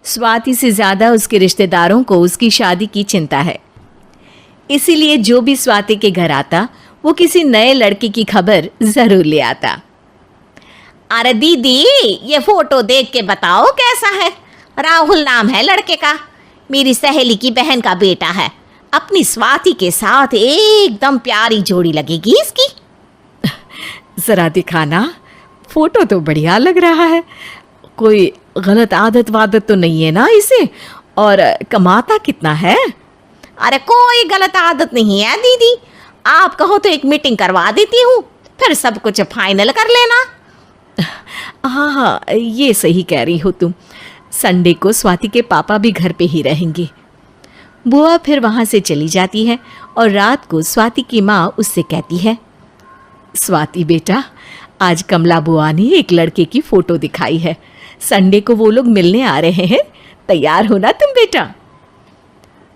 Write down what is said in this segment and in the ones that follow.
स्वाति से ज़्यादा उसके रिश्तेदारों को उसकी शादी की चिंता है। इसीलिए जो भी स्वाति के घर आता वो किसी नए लड़के की खबर ज़रूर ले आता। अरे दीदी, ये फोटो देख के बताओ कैसा है। राहुल नाम है लड़के का, मेरी सहेली की बहन का बेटा है। अपनी स्वाति के साथ एकदम प्यारी जोड़ी लगेगी इसकी। ज़रा दिखाना, फोटो तो बढ़िया लग रहा है। कोई गलत आदत वादत तो नहीं है ना इसे? और कमाता कितना है? अरे कोई गलत आदत नहीं है दीदी, आप कहो तो एक मीटिंग करवा देती हूँ, फिर सब कुछ फाइनल कर लेना। हाँ हाँ, ये सही कह रही हो तुम। संडे को स्वाति के पापा भी घर पे ही रहेंगे। बुआ फिर वहाँ से चली जाती है और रात को स्वाति की माँ उससे कहती है, स्वाति बेटा, आज कमला बुआ ने एक लड़के की फ़ोटो दिखाई है। संडे को वो लोग मिलने आ रहे हैं, तैयार हो ना तुम बेटा?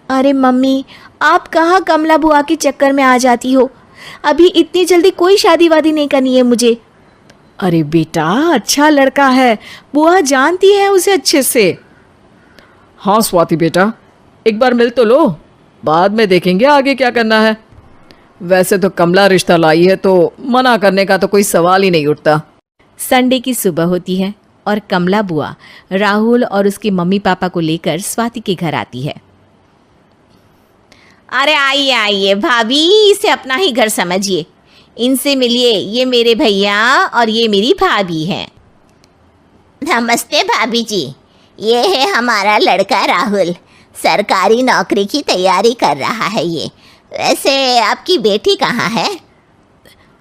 अरे मम्मी, आप कहाँ कमला बुआ के चक्कर में आ जाती हो? अभी इतनी जल्दी कोई शादी वादी नहीं करनी है मुझे। अरे बेटा, अच्छा लड़का है, बुआ जानती है उसे अच्छे से। हाँ स्वाति बेटा, एक बार मिल तो लो, बाद में देखेंगे आगे क्या करना है। वैसे तो कमला रिश्ता लाई है तो मना करने का तो कोई सवाल ही नहीं उठता। संडे की सुबह होती है और कमला बुआ राहुल और उसके मम्मी पापा को लेकर स्वाति के घर आती है। अरे आइए आइए भाभी, इसे अपना ही घर समझिए। इनसे मिलिए, ये मेरे भैया और ये मेरी भाभी हैं। नमस्ते भाभी जी, ये है हमारा लड़का राहुल, सरकारी नौकरी की तैयारी कर रहा है ये। वैसे आपकी बेटी कहाँ है?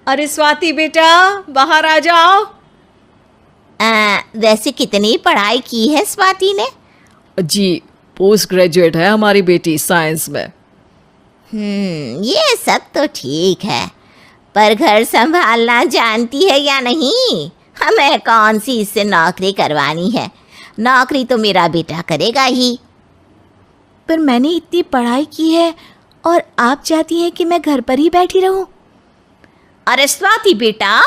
अरे स्वाति बेटा, बाहर आ जाओ। वैसे कितनी पढ़ाई की है स्वाति ने? जी, पोस्ट ग्रेजुएट है हमारी बेटी साइंस में। ये सब तो ठीक है, पर घर संभालना जानती है या नहीं? हमें कौन सी इससे नौकरी करवानी है, नौकरी तो मेरा बेटा करेगा ही। पर मैंने इतनी पढ़ाई की है और आप चाहती हैं कि मैं घर पर ही बैठी रहूं? अरे स्वाति बेटा,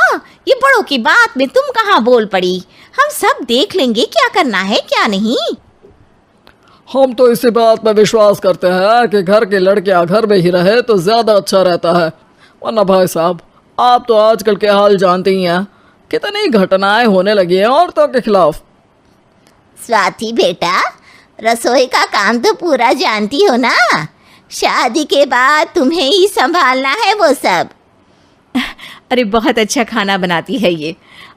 ये बड़ों की बात में तुम कहाँ बोल पड़ी? हम सब देख लेंगे क्या करना है क्या नहीं। हम तो इसी बात पर विश्वास करते हैं कि घर के लड़कियां घर में ही रहे तो ज़्यादा अच्छा रहता है। वरना भाई साहब, आप तो आजकल के हाल जानते ही हैं, कितनी घटनाएं होने लगी हैं औरतों के खिलाफ। स्वाति बेटा, रसोई का काम तो पूरा जानती हो ना? शादी के बाद तुम्हें ही संभालना है वो सब। अरे बहुत अच्छा खाना बनाती है ये,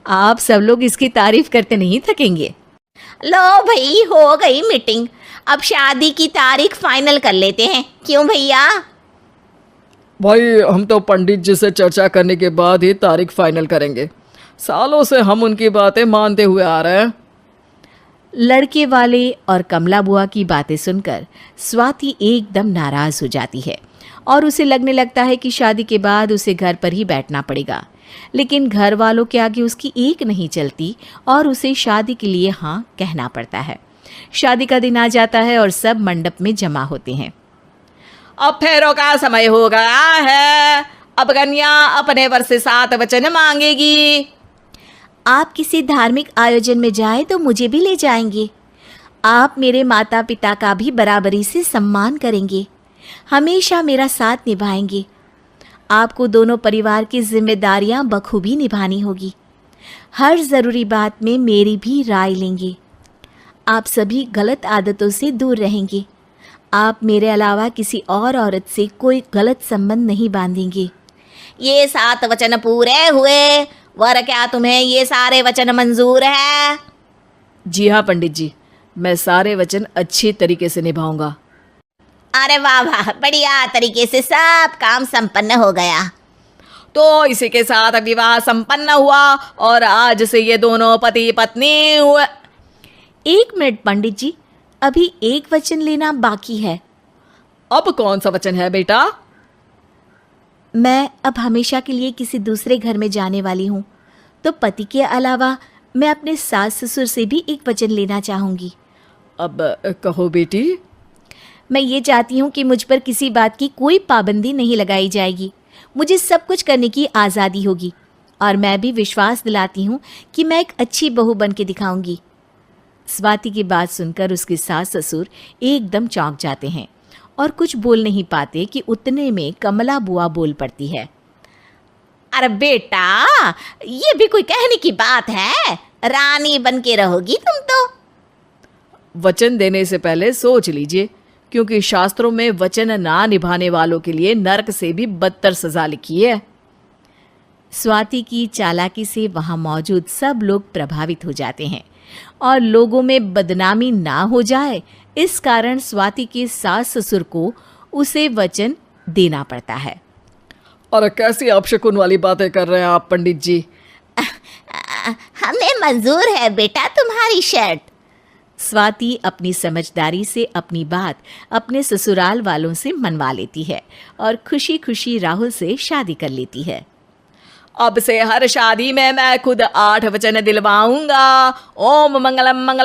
आप सब लोग इसकी तारीफ करते नहीं थकेंगे। लो भाई, हो गई मीटिंग, अब शादी की तारीख फाइनल कर लेते हैं, क्यों भैया? भाई, हम तो पंडित जी से चर्चा करने के बाद ही तारीख फाइनल करेंगे। सालों से हम उनकी बातें मानते हुए आ रहे हैं। लड़के वाले और कमला बुआ की बातें सुनकर स्वाति एकदम नाराज हो जाती है और उसे लगने लगता है कि शादी के बाद उसे घर पर ही बैठना पड़ेगा। लेकिन घर वालों के आगे उसकी एक नहीं चलती और उसे शादी के लिए हाँ कहना पड़ता है। शादी का दिन आ जाता है और सब मंडप में जमा होते हैं। अब फेरों का समय हो गया है, अब कन्या अपने वर से 7 वचन मांगेगी। आप किसी धार्मिक आयोजन में जाएं तो मुझे भी ले जाएंगे। आप मेरे माता पिता का भी बराबरी से सम्मान करेंगे, हमेशा मेरा साथ निभाएंगे। आपको दोनों परिवार की जिम्मेदारियां बखूबी निभानी होगी। हर ज़रूरी बात में मेरी भी राय लेंगे। आप सभी गलत आदतों से दूर रहेंगे। आप मेरे अलावा किसी और औरत से कोई गलत संबंध नहीं बांधेंगे। ये 7 वचन पूरे हुए, वर क्या तुम्हें ये सारे वचन मंजूर है? जी हाँ पंडित जी, मैं सारे वचन अच्छी तरीके से निभाऊंगा। अरे वाह वाह, बढ़िया तरीके से सब काम संपन्न हो गया। तो इसी के साथ विवाह संपन्न हुआ और आज से ये दोनों पति पत्नी हुए। 1 मिनट पंडित जी, अभी एक वचन लेना बाकी है। अब कौन सा वचन है बेटा? मैं अब हमेशा के लिए किसी दूसरे घर में जाने वाली हूँ, तो पति के अलावा मैं अपने सास ससुर से भी एक वचन लेना चाहूँगी। अब कहो बेटी। मैं ये चाहती हूँ कि मुझ पर किसी बात की कोई पाबंदी नहीं लगाई जाएगी। मुझे सब कुछ करने की आज़ादी होगी और मैं भी विश्वास दिलाती हूँ कि मैं एक अच्छी बहू बन के दिखाऊँगी। स्वाति की बात सुनकर उसके सास ससुर एकदम चौंक जाते हैं और कुछ बोल नहीं पाते कि उतने में कमला बुआ बोल पड़ती है। अरे बेटा, ये भी कोई कहने की बात है? रानी बन के रहोगी तुम तो। वचन देने से पहले सोच लीजिए, क्योंकि शास्त्रों में वचन ना निभाने वालों के लिए नरक से भी बदतर सजा लिखी है। स्वाति की चालाकी से वहां मौजूद सब लोग प्रभावित हो जाते हैं और लोगों में बदनामी ना हो जाए, इस कारण स्वाति के सास ससुर को उसे वचन देना पड़ता है। और कैसी अपशकुन वाली बातें कर रहे हैं आप पंडित जी? हमें मंजूर है बेटा तुम्हारी शर्त। स्वाति अपनी समझदारी से अपनी बात अपने ससुराल वालों से मनवा लेती है और खुशी खुशी राहुल से शादी कर लेती है। अब से हर शादी में मैं खुद 8 वचन दिलवाऊंगा। ओम मंगलम मंगलम